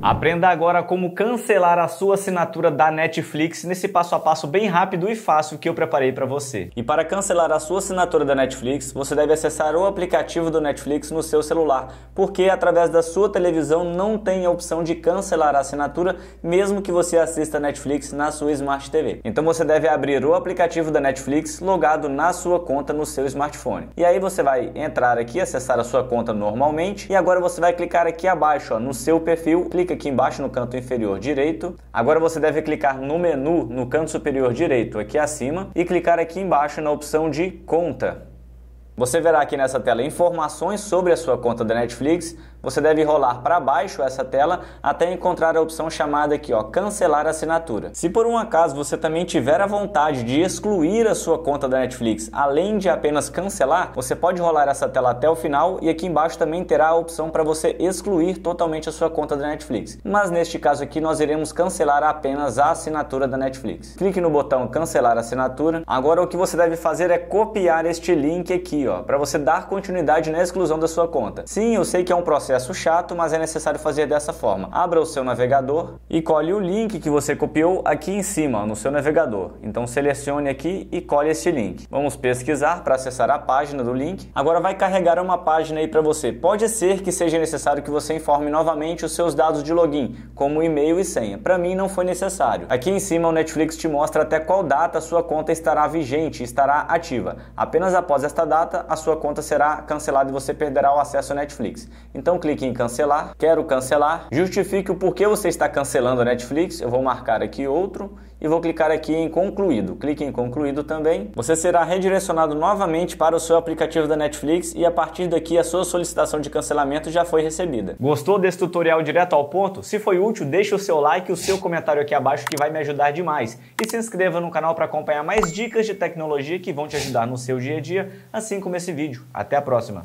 Aprenda agora como cancelar a sua assinatura da Netflix nesse passo a passo bem rápido e fácil que eu preparei para você. E para cancelar a sua assinatura da Netflix, você deve acessar o aplicativo do Netflix no seu celular, porque através da sua televisão não tem a opção de cancelar a assinatura, mesmo que você assista Netflix na sua Smart TV. Então você deve abrir o aplicativo da Netflix logado na sua conta no seu smartphone. E aí você vai entrar aqui, acessar a sua conta normalmente, e agora você vai clicar aqui abaixo, no seu perfil, clica aqui embaixo no canto inferior direito. Agora você deve clicar no menu no canto superior direito aqui acima e clicar aqui embaixo na opção de conta. Você verá aqui nessa tela informações sobre a sua conta da Netflix. Você deve rolar para baixo essa tela até encontrar a opção chamada aqui, cancelar assinatura. Se por um acaso você também tiver a vontade de excluir a sua conta da Netflix, além de apenas cancelar, você pode rolar essa tela até o final e aqui embaixo também terá a opção para você excluir totalmente a sua conta da Netflix. Mas neste caso aqui nós iremos cancelar apenas a assinatura da Netflix. Clique no botão cancelar assinatura. Agora o que você deve fazer é copiar este link aqui, para você dar continuidade na exclusão da sua conta. Sim, eu sei que é um processo chato, mas é necessário fazer dessa forma. Abra o seu navegador e cole o link que você copiou aqui em cima, no seu navegador. Então selecione aqui e cole este link. Vamos pesquisar para acessar a página do link. Agora vai carregar uma página aí para você. Pode ser que seja necessário que você informe novamente os seus dados de login, como e-mail e senha. Para mim não foi necessário. Aqui em cima o Netflix te mostra até qual data a sua conta estará vigente, estará ativa. Apenas após esta data, a sua conta será cancelada e você perderá o acesso à Netflix. Então clique em cancelar, quero cancelar, justifique o porquê você está cancelando a Netflix, eu vou marcar aqui outro e vou clicar aqui em concluído. Clique em concluído também. Você será redirecionado novamente para o seu aplicativo da Netflix e a partir daqui a sua solicitação de cancelamento já foi recebida. Gostou desse tutorial direto ao ponto? Se foi útil, deixe o seu like e o seu comentário aqui abaixo que vai me ajudar demais. E se inscreva no canal para acompanhar mais dicas de tecnologia que vão te ajudar no seu dia a dia, assim como esse vídeo. Até a próxima!